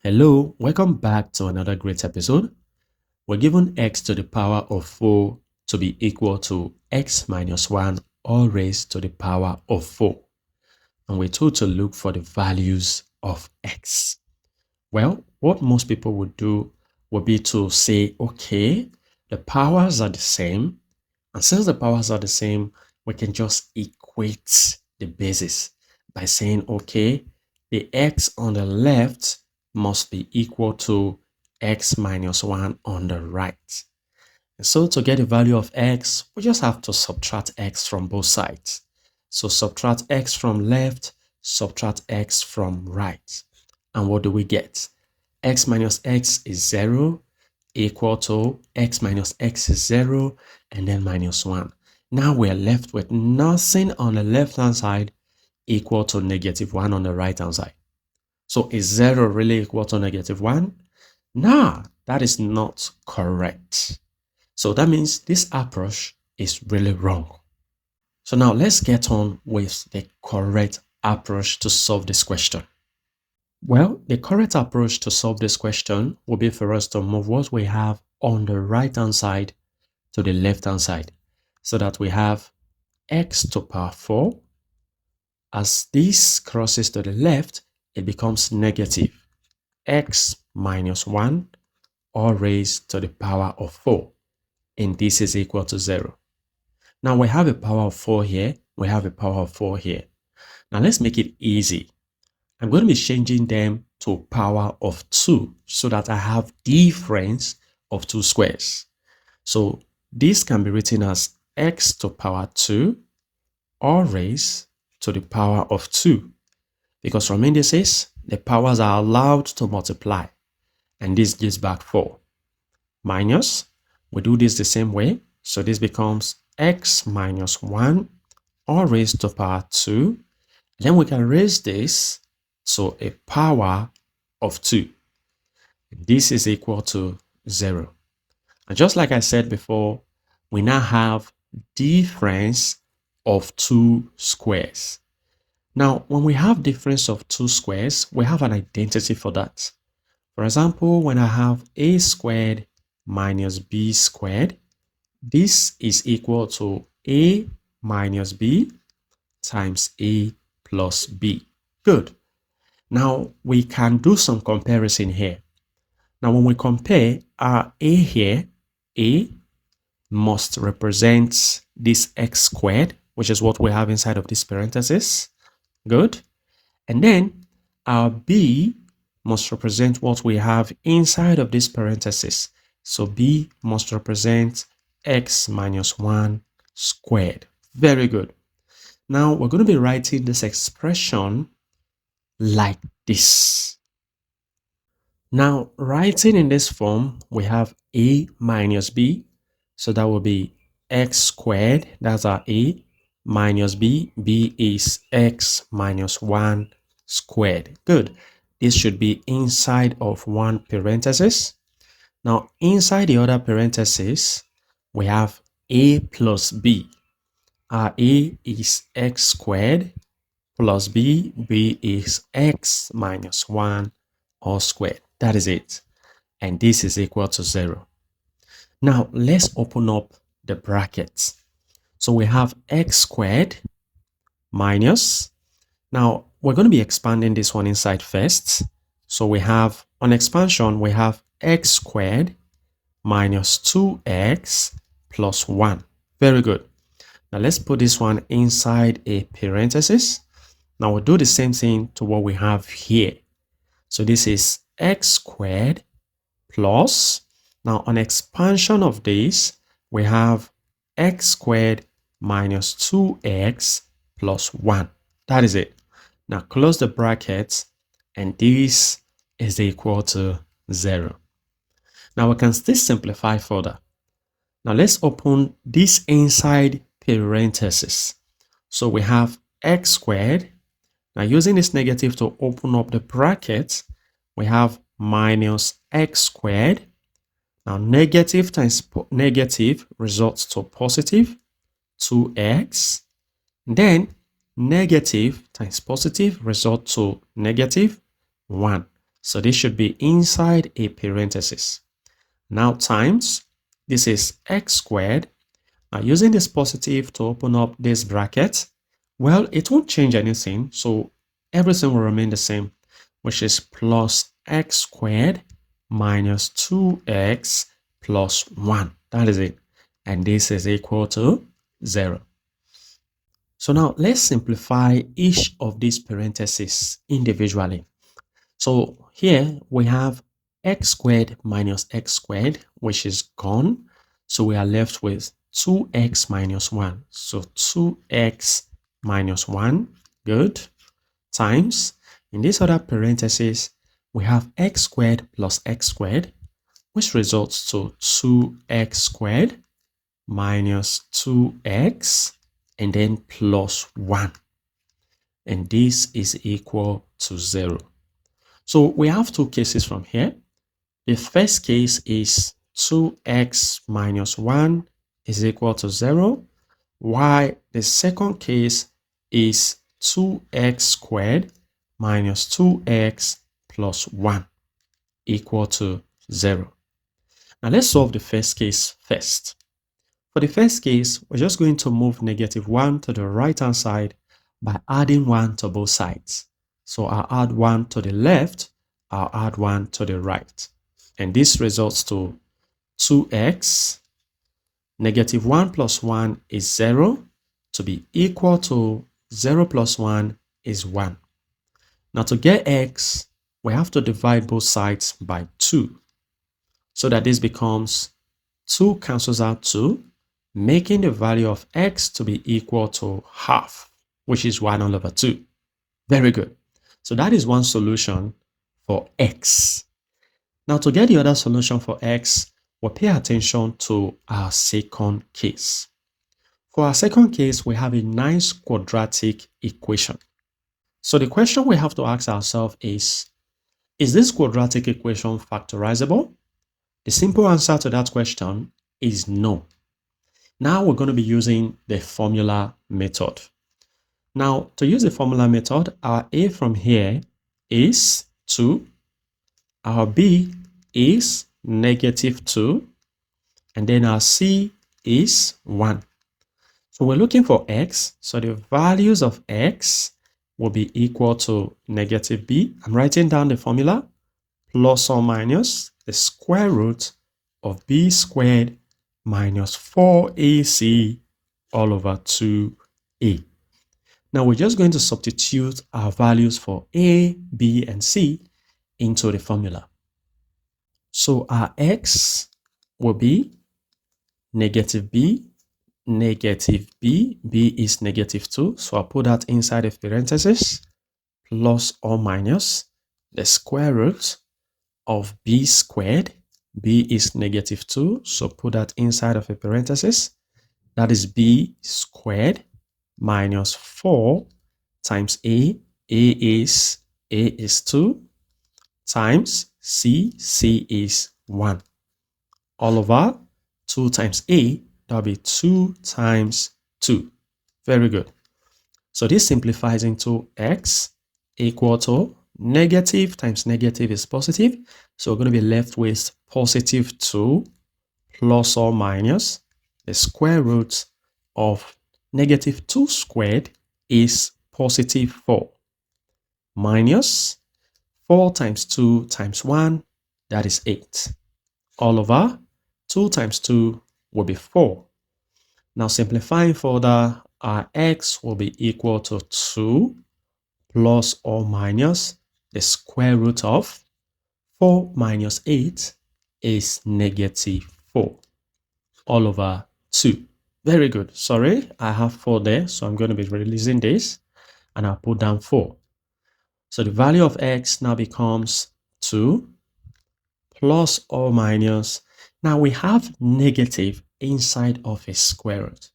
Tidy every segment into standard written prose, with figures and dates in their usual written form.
Hello, welcome back to another great episode. We're given x to the power of 4 to be equal to x minus 1 all raised to the power of 4. And we're told to look for the values of x. Well, what most people would do would be to say, okay, the powers are the same. And since the powers are the same, we can just equate the bases by saying, okay, the x on the left must be equal to x minus 1 on the right. And so to get the value of x, we just have to subtract x from both sides. So subtract x from left, subtract x from right. And what do we get? X minus x is 0 equal to x minus x is 0 and then minus 1. Now we're left with nothing on the left hand side equal to negative 1 on the right hand side. So is 0 really equal to negative 1? Nah, that is not correct. So that means this approach is really wrong. So now let's get on with the correct approach to solve this question. Well, the correct approach to solve this question will be for us to move what we have on the right hand side to the left hand side so that we have x to power 4. As this crosses to the left, it becomes negative x minus 1 all raised to the power of 4. And this is equal to 0. Now we have a power of 4 here. We have a power of 4 here. Now let's make it easy. I'm going to be changing them to power of 2 so that I have difference of 2 squares. So this can be written as x to power 2 all raised to the power of 2. Because from indices, the powers are allowed to multiply. And this gives back 4. Minus, we do this the same way. So this becomes x minus 1 all raised to power 2. Then we can raise this to a power of 2. This is equal to 0. And just like I said before, we now have difference of 2 squares. Now, when we have difference of 2 squares, we have an identity for that. For example, when I have a squared minus b squared, this is equal to a minus b times a plus b. Good. Now, we can do some comparison here. Now, when we compare our a here, a must represent this x squared, which is what we have inside of this parenthesis. Good. And then our b must represent what we have inside of this parenthesis. So b must represent x minus 1 squared. Very good. Now we're going to be writing this expression like this. Now, writing in this form, we have a minus b. So that will be x squared, that's our a, minus b. B is x minus 1 squared. Good. This should be inside of one parenthesis. Now, inside the other parenthesis, we have a plus b. Our a is x squared plus b. B is x minus 1 all squared. That is it. And this is equal to 0. Now, let's open up the brackets. So we have x squared minus. Now, we're going to be expanding this one inside first. So we have, on expansion, we have x squared minus 2x plus 1. Very good. Now, let's put this one inside a parenthesis. Now, we'll do the same thing to what we have here. So this is x squared plus, now on expansion of this, we have x squared minus 2x plus 1. That is it. Now close the brackets and this is equal to 0. Now we can still simplify further. Now let's open this inside parenthesis. So we have x squared. Now using this negative to open up the bracket, we have minus x squared. Now negative times negative results to positive 2x. Then negative times positive results to negative 1. So this should be inside a parenthesis. Now times, this is x squared. Now using this positive to open up this bracket, well, it won't change anything. So everything will remain the same, which is plus x squared minus 2x plus 1. That is it. And this is equal to 0. So now let's simplify each of these parentheses individually. So here we have x squared minus x squared, which is gone. So we are left with 2x minus 1. So 2x minus 1, good, times, in this other parenthesis, we have x squared plus x squared, which results to 2x squared minus 2x, and then plus 1. And this is equal to 0. So we have two cases from here. The first case is 2x minus 1 is equal to 0, while the second case is 2x squared minus 2x plus 1 equal to 0. Now let's solve the first case first. For the first case, we're just going to move negative 1 to the right-hand side by adding 1 to both sides. So I'll add 1 to the left, I'll add 1 to the right. And this results to 2x, negative 1 plus 1 is 0, to be equal to 0 plus 1 is 1. Now to get x, we have to divide both sides by 2, so that this becomes 2 cancels out 2, making the value of x to be equal to half, which is 1 all over 2. Very good. So that is one solution for x. Now to get the other solution for x, we'll pay attention to our second case. For our second case, we have a nice quadratic equation. So the question we have to ask ourselves is this quadratic equation factorizable? The simple answer to that question is no. Now we're going to be using the formula method. Now, to use the formula method, our a from here is 2, our b is negative 2, and then our c is 1. So we're looking for x, so the values of x will be equal to negative b. I'm writing down the formula, plus or minus the square root of b squared minus 4ac all over 2a. Now we're just going to substitute our values for a, b, and c into the formula. So our x will be negative b, b is negative 2, so I'll put that inside of parentheses, plus or minus the square root of b squared, b is negative 2, so put that inside of a parenthesis, that is b squared minus 4 times a is 2, times c is 1, all over 2 times a, that'll be 2 times 2. Very good. So this simplifies into x equal to negative times negative is positive. So we're going to be left with positive 2 plus or minus the square root of negative 2 squared is positive 4 minus 4 times 2 times 1, that is 8, all over 2 times 2 will be 4. Now simplifying further, our x will be equal to 2 plus or minus the square root of 4 minus 8 is negative 4 all over 2. Very good. Sorry, I have 4 there, so I'm going to be releasing this and I'll put down 4. So the value of x now becomes 2 plus or minus. Now we have negative inside of a square root.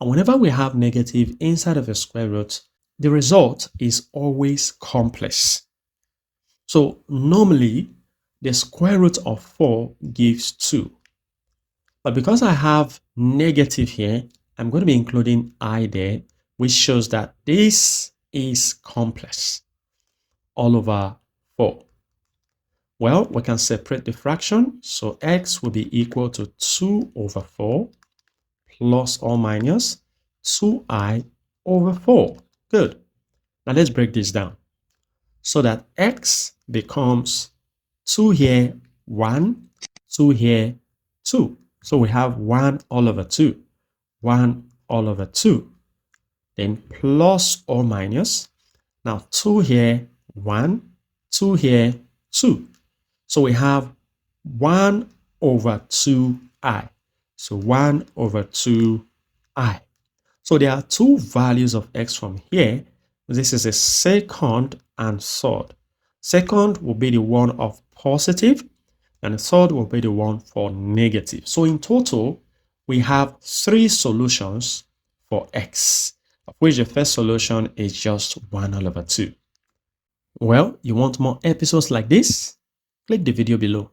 And whenever we have negative inside of a square root, the result is always complex. So normally the square root of 4 gives 2. But because I have negative here, I'm going to be including I there, which shows that this is complex all over 4. Well, we can separate the fraction. So x will be equal to 2 over 4 plus or minus 2I over 4. Good. Now let's break this down. So that x becomes 2 here, 1, 2 here, 2. So we have 1 all over 2. 1 all over 2. Then plus or minus. Now 2 here, 1, 2 here, 2. So we have 1 over 2I. So 1 over 2I. So there are two values of x from here. This is a second and third. Second will be the one of positive, and the third will be the one for negative. So in total, we have 3 solutions for x, of which the first solution is just 1 all over 2. Well, you want more episodes like this? Click the video below.